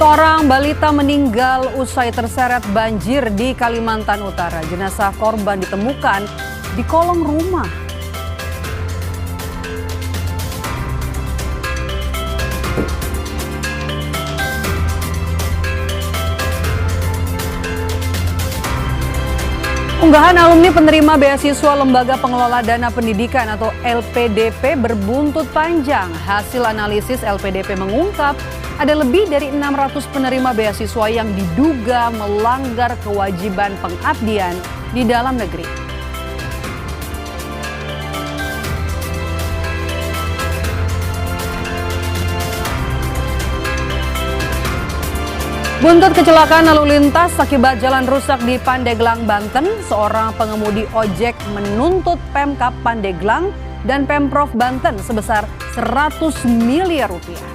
Seorang balita meninggal usai terseret banjir di Kalimantan Utara. Jenazah korban ditemukan di kolong rumah. Unggahan alumni penerima beasiswa Lembaga Pengelola Dana Pendidikan atau LPDP berbuntut panjang. Hasil analisis LPDP mengungkap ada lebih dari 600 penerima beasiswa yang diduga melanggar kewajiban pengabdian di dalam negeri. Buntut kecelakaan lalu lintas akibat jalan rusak di Pandeglang, Banten, seorang pengemudi ojek menuntut Pemkab Pandeglang dan Pemprov Banten sebesar 100 miliar rupiah.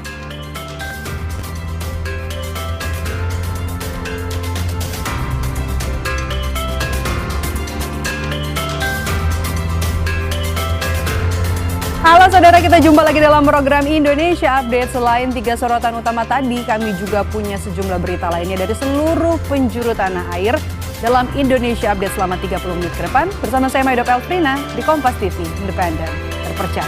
Halo saudara, kita jumpa lagi dalam program Indonesia Update. Selain 3 sorotan utama tadi, kami juga punya sejumlah berita lainnya dari seluruh penjuru tanah air dalam Indonesia Update selama 30 menit ke depan. Bersama saya Maidop Elfrina di Kompas TV, independen, terpercaya.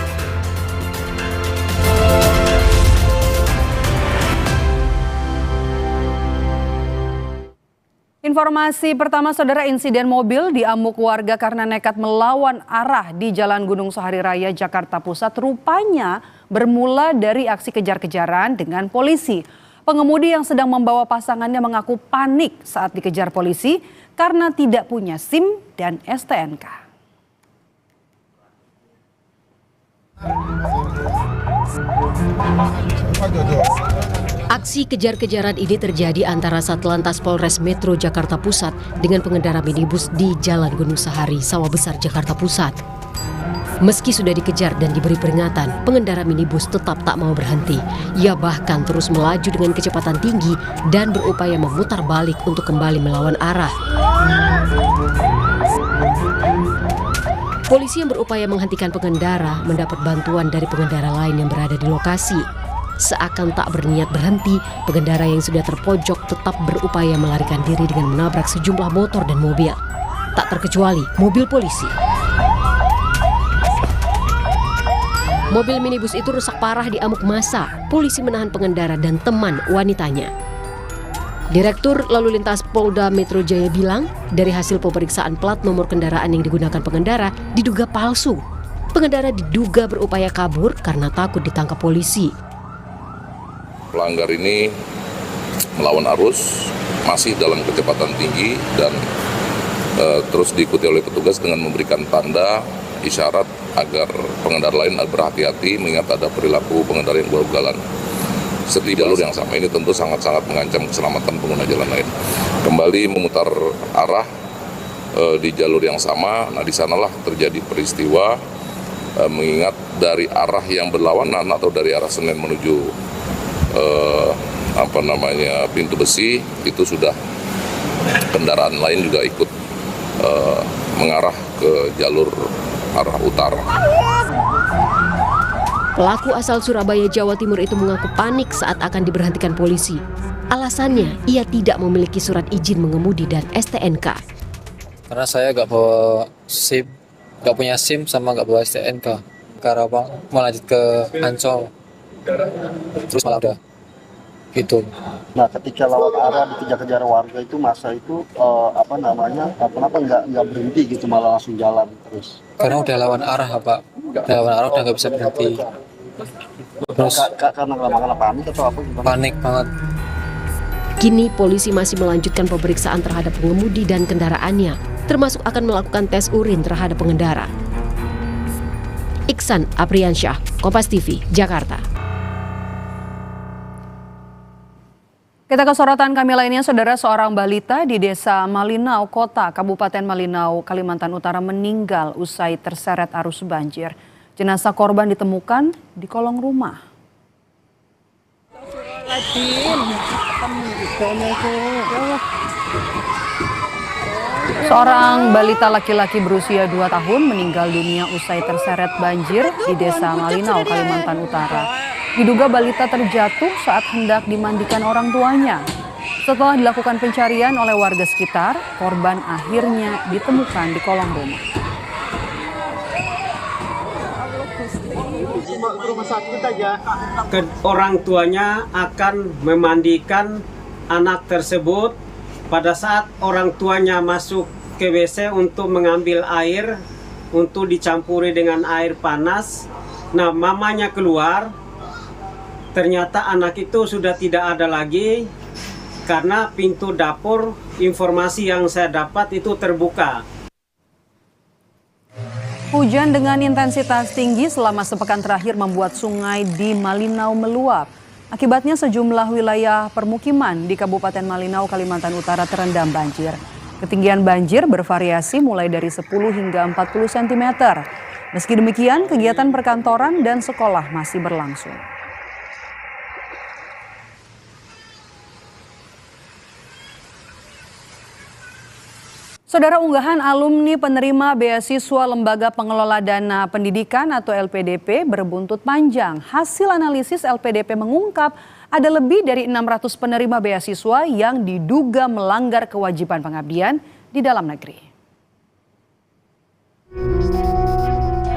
Informasi pertama saudara, insiden mobil diamuk warga karena nekat melawan arah di Jalan Gunung Sahari Raya, Jakarta Pusat rupanya bermula dari aksi kejar-kejaran dengan polisi. Pengemudi yang sedang membawa pasangannya mengaku panik saat dikejar polisi karena tidak punya SIM dan STNK. Aksi kejar-kejaran ini terjadi antara Satlantas Polres Metro Jakarta Pusat dengan pengendara minibus di Jalan Gunung Sahari, Sawah Besar, Jakarta Pusat. Meski sudah dikejar dan diberi peringatan, pengendara minibus tetap tak mau berhenti. Ia bahkan terus melaju dengan kecepatan tinggi dan berupaya memutar balik untuk kembali melawan arah. Polisi yang berupaya menghentikan pengendara mendapat bantuan dari pengendara lain yang berada di lokasi. Seakan tak berniat berhenti, pengendara yang sudah terpojok tetap berupaya melarikan diri dengan menabrak sejumlah motor dan mobil. Tak terkecuali mobil polisi. Mobil minibus itu rusak parah di amuk massa. Polisi menahan pengendara dan teman wanitanya. Direktur Lalu Lintas Polda Metro Jaya bilang, dari hasil pemeriksaan plat nomor kendaraan yang digunakan pengendara diduga palsu. Pengendara diduga berupaya kabur karena takut ditangkap polisi. Pelanggar ini melawan arus, masih dalam kecepatan tinggi dan terus diikuti oleh petugas dengan memberikan tanda isyarat agar pengendara lain berhati-hati mengingat ada perilaku pengendara yang berugalan. Di jalur yang sama ini tentu sangat-sangat mengancam keselamatan pengguna jalan lain. Kembali memutar arah di jalur yang sama, nah di sanalah terjadi peristiwa mengingat dari arah yang berlawanan atau dari arah Senen menuju pintu besi itu sudah kendaraan lain juga ikut mengarah ke jalur arah utara. Pelaku asal Surabaya, Jawa Timur itu mengaku panik saat akan diberhentikan polisi. Alasannya, ia tidak memiliki surat izin mengemudi dan STNK. Karena saya nggak bawa SIM, nggak punya SIM sama nggak bawa STNK. Karena mau lanjut ke Ancol, terus malah udah gitu. Nah, ketika lawan arah dikejar-kejar warga itu masa itu kenapa nggak berhenti gitu, malah langsung jalan terus? Karena udah lawan arah Pak, lawan arah udah nggak bisa berhenti. Terus karena panik atau apa? Panik banget. Kini polisi masih melanjutkan pemeriksaan terhadap pengemudi dan kendaraannya, termasuk akan melakukan tes urin terhadap pengendara. Iksan Apriansyah, Kompas TV, Jakarta. Kita ke sorotan kami lainnya, saudara. Seorang balita di Desa Malinau, Kota Kabupaten Malinau, Kalimantan Utara meninggal usai terseret arus banjir. Jenazah korban ditemukan di kolong rumah. Seorang balita laki-laki berusia 2 tahun meninggal dunia usai terseret banjir di Desa Malinau, Kalimantan Utara. Diduga balita terjatuh saat hendak dimandikan orang tuanya. Setelah dilakukan pencarian oleh warga sekitar, korban akhirnya ditemukan di kolong rumah. Orang tuanya akan memandikan anak tersebut. Pada saat orang tuanya masuk ke WC untuk mengambil air, untuk dicampuri dengan air panas. Nah, mamanya keluar, ternyata anak itu sudah tidak ada lagi karena pintu dapur, informasi yang saya dapat itu terbuka. Hujan dengan intensitas tinggi selama sepekan terakhir membuat sungai di Malinau meluap. Akibatnya sejumlah wilayah permukiman di Kabupaten Malinau, Kalimantan Utara terendam banjir. Ketinggian banjir bervariasi mulai dari 10 hingga 40 cm. Meski demikian, kegiatan perkantoran dan sekolah masih berlangsung. Saudara, unggahan alumni penerima beasiswa Lembaga Pengelola Dana Pendidikan atau LPDP berbuntut panjang. Hasil analisis LPDP mengungkap ada lebih dari 600 penerima beasiswa yang diduga melanggar kewajiban pengabdian di dalam negeri.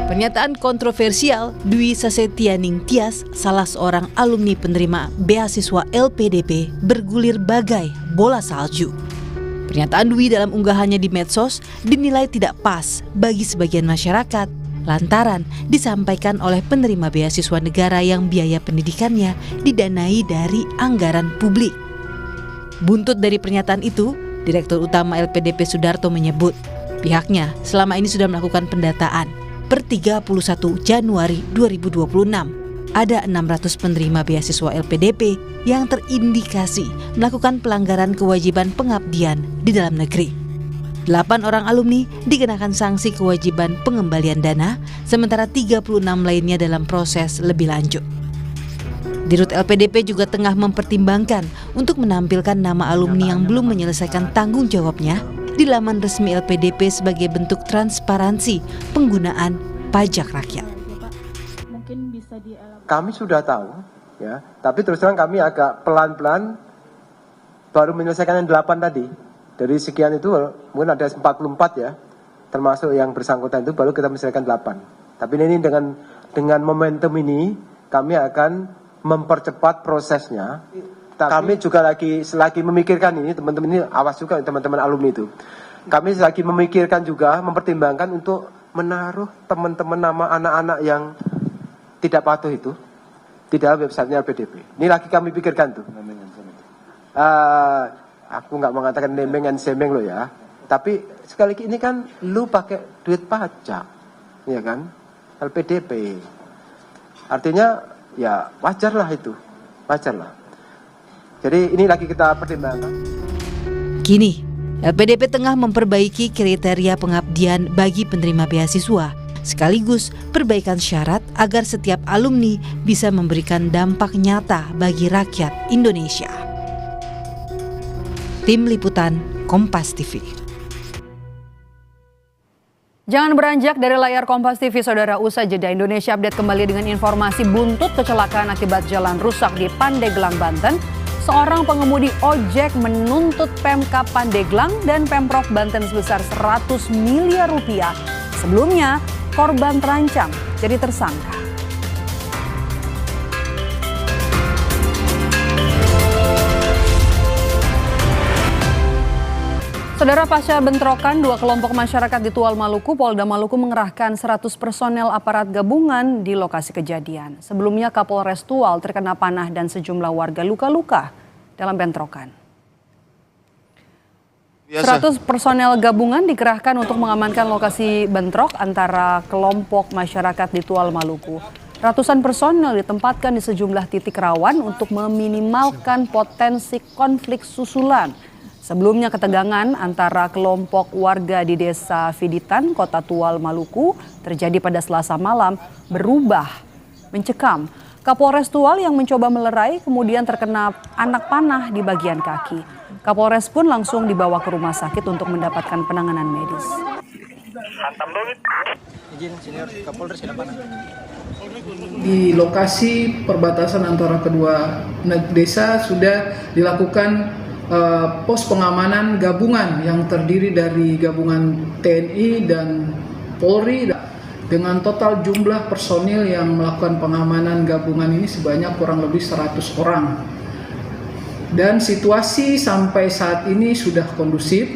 Pernyataan kontroversial Dwi Sasetianing Tias, salah seorang alumni penerima beasiswa LPDP, bergulir bagai bola salju. Pernyataan Dwi dalam unggahannya di medsos dinilai tidak pas bagi sebagian masyarakat lantaran disampaikan oleh penerima beasiswa negara yang biaya pendidikannya didanai dari anggaran publik. Buntut dari pernyataan itu, Direktur Utama LPDP Sudarto menyebut pihaknya selama ini sudah melakukan pendataan. Per 31 Januari 2026, ada 600 penerima beasiswa LPDP yang terindikasi melakukan pelanggaran kewajiban pengabdian di dalam negeri. 8 orang alumni dikenakan sanksi kewajiban pengembalian dana, sementara 36 lainnya dalam proses lebih lanjut. Dirut LPDP juga tengah mempertimbangkan untuk menampilkan nama alumni yang belum menyelesaikan tanggung jawabnya di laman resmi LPDP sebagai bentuk transparansi penggunaan pajak rakyat. Kami sudah tahu, ya, tapi terus terang kami agak pelan-pelan baru menyelesaikan yang 8 tadi. Dari sekian itu mungkin ada 44 ya, termasuk yang bersangkutan itu baru kita menyelesaikan 8. Tapi ini dengan momentum ini kami akan mempercepat prosesnya. Kami juga selagi memikirkan ini, teman-teman ini awas juga teman-teman alumni itu. Kami lagi memikirkan juga, mempertimbangkan untuk menaruh teman-teman nama anak-anak yang tidak patuh itu di dalam websitenya LPDP. Ini lagi kami pikirkan tuh. Aku nggak mengatakan nemeng and semeng lo ya. Tapi sekali lagi ini kan lu pakai duit pajak, ya kan? LPDP. Artinya ya wajar lah itu, wajar lah. Jadi ini lagi kita pertimbangkan. Kini, LPDP tengah memperbaiki kriteria pengabdian bagi penerima beasiswa, sekaligus perbaikan syarat agar setiap alumni bisa memberikan dampak nyata bagi rakyat Indonesia. Tim Liputan Kompas TV. Jangan beranjak dari layar Kompas TV, saudara. Usai jeda, Indonesia Update kembali dengan informasi buntut kecelakaan akibat jalan rusak di Pandeglang, Banten. Seorang pengemudi ojek menuntut Pemkab Pandeglang dan Pemprov Banten sebesar 100 miliar rupiah. Sebelumnya, korban terancam jadi tersangka. Saudara, pasca bentrokan dua kelompok masyarakat di Tual Maluku, Polda Maluku mengerahkan 100 personel aparat gabungan di lokasi kejadian. Sebelumnya Kapolres Tual terkena panah dan sejumlah warga luka-luka dalam bentrokan. 100 personel gabungan dikerahkan untuk mengamankan lokasi bentrok antara kelompok masyarakat di Tual Maluku. Ratusan personel ditempatkan di sejumlah titik rawan untuk meminimalkan potensi konflik susulan. Sebelumnya ketegangan antara kelompok warga di Desa Fiditan, Kota Tual Maluku terjadi pada Selasa malam berubah mencekam. Kapolres Tual yang mencoba melerai kemudian terkena anak panah di bagian kaki. Kapolres pun langsung dibawa ke rumah sakit untuk mendapatkan penanganan medis. Izin senior Kapolres kena panah. Di lokasi perbatasan antara kedua desa sudah dilakukan pos pengamanan gabungan yang terdiri dari gabungan TNI dan Polri dengan total jumlah personil yang melakukan pengamanan gabungan ini sebanyak kurang lebih 100 orang. Dan situasi sampai saat ini sudah kondusif.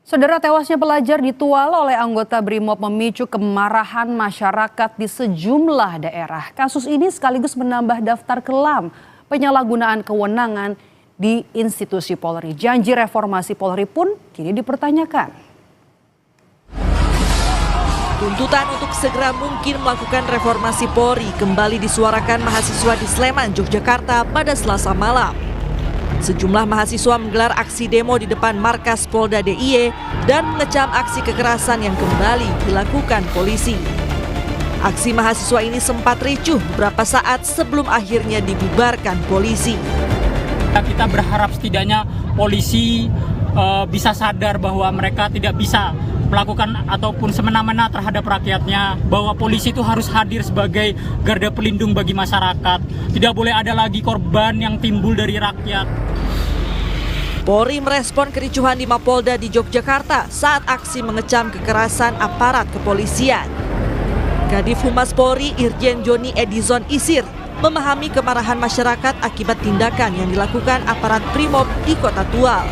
Saudara, tewasnya pelajar di Tual oleh anggota BRIMOB memicu kemarahan masyarakat di sejumlah daerah. Kasus ini sekaligus menambah daftar kelam penyalahgunaan kewenangan di institusi Polri. Janji reformasi Polri pun kini dipertanyakan. Tuntutan untuk segera mungkin melakukan reformasi Polri kembali disuarakan mahasiswa di Sleman, Yogyakarta pada Selasa malam. Sejumlah mahasiswa menggelar aksi demo di depan markas Polda DIY dan mengecam aksi kekerasan yang kembali dilakukan polisi. Aksi mahasiswa ini sempat ricuh beberapa saat sebelum akhirnya dibubarkan polisi. Kita berharap setidaknya polisi bisa sadar bahwa mereka tidak bisa melakukan ataupun semena-mena terhadap rakyatnya, bahwa polisi itu harus hadir sebagai garda pelindung bagi masyarakat. Tidak boleh ada lagi korban yang timbul dari rakyat. Polri merespon kericuhan di Mapolda di Yogyakarta saat aksi mengecam kekerasan aparat kepolisian. Kadif Humas Polri Irjen Joni Edison Isir memahami kemarahan masyarakat akibat tindakan yang dilakukan aparat BRIMOB di Kota Tual.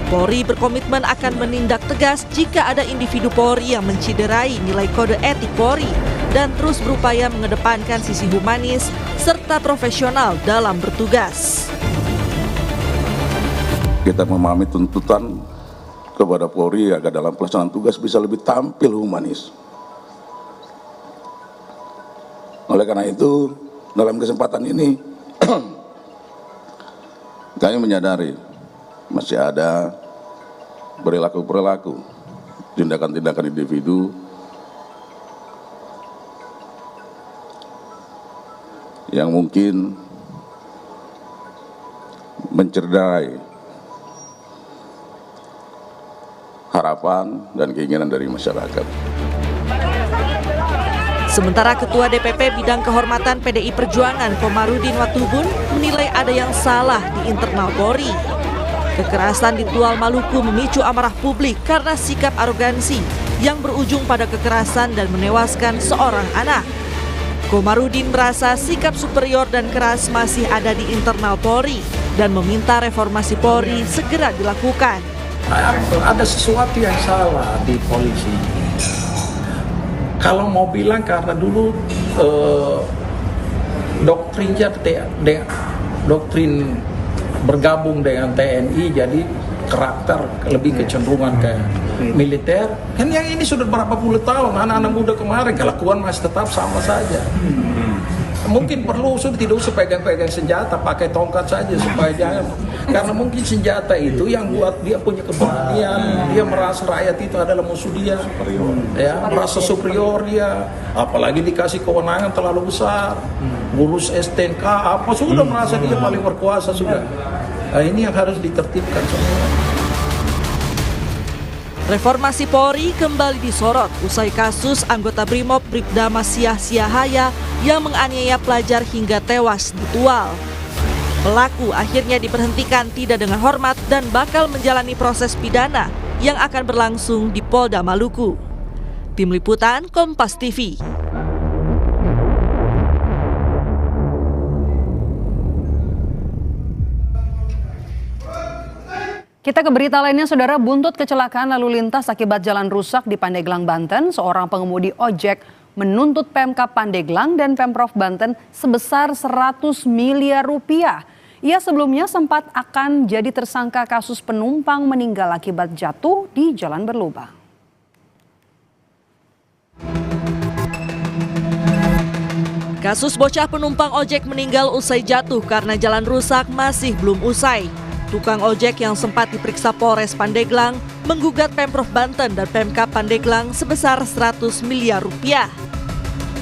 Polri berkomitmen akan menindak tegas jika ada individu Polri yang menciderai nilai kode etik Polri dan terus berupaya mengedepankan sisi humanis serta profesional dalam bertugas. Kita memahami tuntutan kepada Polri agar dalam pelaksanaan tugas bisa lebih tampil humanis. Oleh karena itu, dalam kesempatan ini kami menyadari masih ada perilaku-perilaku, tindakan-tindakan individu yang mungkin mencederai harapan dan keinginan dari masyarakat. Sementara Ketua DPP Bidang Kehormatan PDI Perjuangan Komarudin Watubun menilai ada yang salah di internal Polri. Kekerasan di Tual Maluku memicu amarah publik karena sikap arogansi yang berujung pada kekerasan dan menewaskan seorang anak. Komarudin merasa sikap superior dan keras masih ada di internal Polri dan meminta reformasi Polri segera dilakukan. Ada sesuatu yang salah di polisi. Kalau mau bilang karena dulu doktrin bergabung dengan TNI, jadi karakter lebih kecenderungan ke militer. Kan yang ini sudah berapa puluh tahun, anak-anak muda kemarin kelakuan masih tetap sama saja. Mungkin perlu sudah tidak usah pegang-pegang senjata, pakai tongkat saja supaya jangan, karena mungkin senjata itu yang buat dia punya keberanian, dia merasa rakyat itu adalah musuh dia, ya, merasa superior dia, apalagi dikasih kewenangan terlalu besar, ngurus STNK apa sudah merasa dia paling berkuasa sudah. Nah, ini yang harus ditertibkan semua. Reformasi Polri kembali disorot usai kasus anggota BRIMOB Bribda Masyah Siahaya yang menganiaya pelajar hingga tewas di Tual. Pelaku akhirnya diberhentikan tidak dengan hormat dan bakal menjalani proses pidana yang akan berlangsung di Polda Maluku. Tim Liputan Kompas TV. Kita ke berita lainnya, saudara. Buntut kecelakaan lalu lintas akibat jalan rusak di Pandeglang, Banten, seorang pengemudi ojek menuntut Pemkab Pandeglang dan Pemprov Banten sebesar 100 miliar rupiah. Ia sebelumnya sempat akan jadi tersangka kasus penumpang meninggal akibat jatuh di jalan berlubang. Kasus bocah penumpang ojek meninggal usai jatuh karena jalan rusak masih belum usai. Tukang ojek yang sempat diperiksa Polres Pandeglang menggugat Pemprov Banten dan Pemkab Pandeglang sebesar 100 miliar rupiah.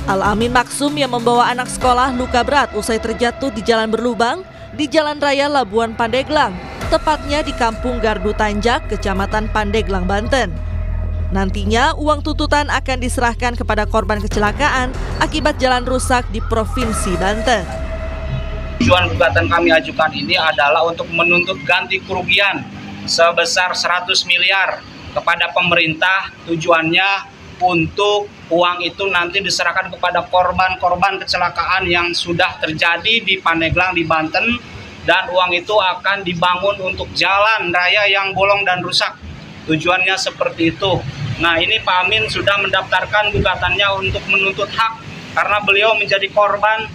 Al-Amin Maksum yang membawa anak sekolah luka berat usai terjatuh di jalan berlubang di Jalan Raya Labuan Pandeglang, tepatnya di Kampung Gardu Tanjak, Kecamatan Pandeglang, Banten. Nantinya uang tuntutan akan diserahkan kepada korban kecelakaan akibat jalan rusak di Provinsi Banten. Tujuan gugatan kami ajukan ini adalah untuk menuntut ganti kerugian sebesar 100 miliar kepada pemerintah. Tujuannya untuk uang itu nanti diserahkan kepada korban-korban kecelakaan yang sudah terjadi di Pandeglang di Banten, dan uang itu akan dibangun untuk jalan raya yang bolong dan rusak. Tujuannya seperti itu. Nah, ini Pak Amin sudah mendaftarkan gugatannya untuk menuntut hak karena beliau menjadi korban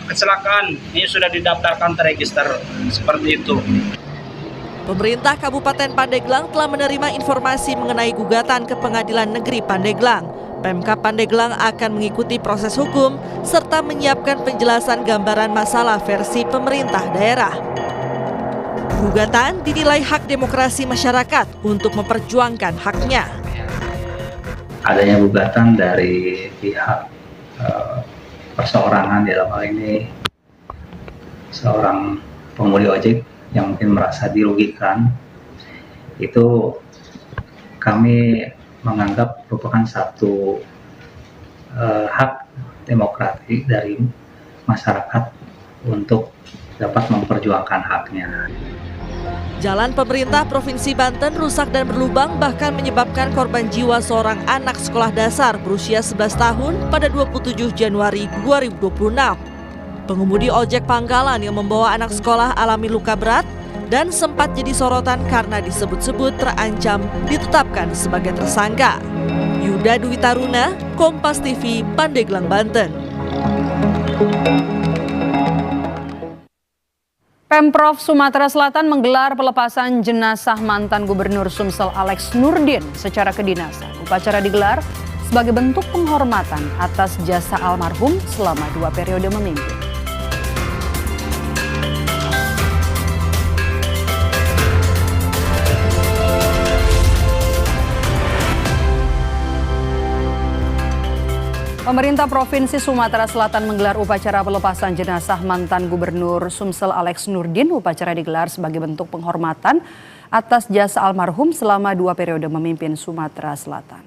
kecelakaan. Ini sudah didaftarkan terregister seperti itu. Pemerintah Kabupaten Pandeglang telah menerima informasi mengenai gugatan ke Pengadilan Negeri Pandeglang. Pemkab Pandeglang akan mengikuti proses hukum serta menyiapkan penjelasan gambaran masalah versi pemerintah daerah. Gugatan dinilai hak demokrasi masyarakat untuk memperjuangkan haknya. Adanya gugatan dari pihak perseorangan, dalam hal ini seorang pengemudi ojek yang mungkin merasa dirugikan, itu kami menganggap merupakan satu hak demokratik dari masyarakat untuk dapat memperjuangkan haknya. Jalan pemerintah Provinsi Banten rusak dan berlubang, bahkan menyebabkan korban jiwa seorang anak sekolah dasar berusia 11 tahun pada 27 Januari 2026. Pengemudi ojek pangkalan yang membawa anak sekolah alami luka berat dan sempat jadi sorotan karena disebut-sebut terancam ditetapkan sebagai tersangka. Yuda Dwi Taruna, Kompas TV, Pandeglang, Banten. Pemprov Sumatera Selatan menggelar pelepasan jenazah mantan Gubernur Sumsel Alex Nurdin secara kedinasan. Upacara digelar sebagai bentuk penghormatan atas jasa almarhum selama 2 periode memimpin. Pemerintah Provinsi Sumatera Selatan menggelar upacara pelepasan jenazah mantan Gubernur Sumsel Alex Nurdin. Upacara digelar sebagai bentuk penghormatan atas jasa almarhum selama 2 periode memimpin Sumatera Selatan.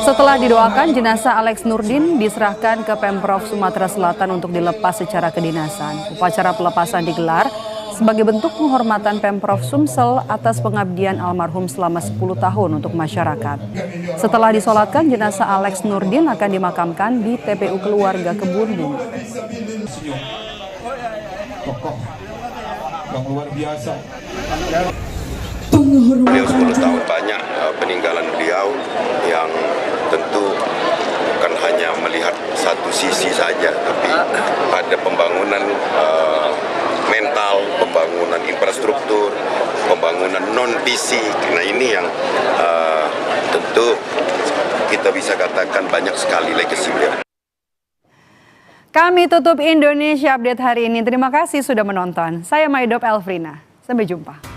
Setelah didoakan, jenazah Alex Nurdin diserahkan ke Pemprov Sumatera Selatan untuk dilepas secara kedinasan. Upacara pelepasan digelar sebagai bentuk penghormatan Pemprov Sumsel atas pengabdian almarhum selama 10 tahun untuk masyarakat. Setelah disolatkan, jenazah Alex Nurdin akan dimakamkan di TPU Keluarga Kebun Bunga. Tokoh yang luar biasa. Beliau 10 tahun, banyak peninggalan beliau yang tentu bukan hanya melihat satu sisi saja, tapi ada pembangunan mental, pembangunan infrastruktur, pembangunan non-fisik. Nah, ini yang tentu kita bisa katakan banyak sekali legasi beliau. Kami tutup Indonesia Update hari ini. Terima kasih sudah menonton. Saya Maidop Elfrina. Sampai jumpa.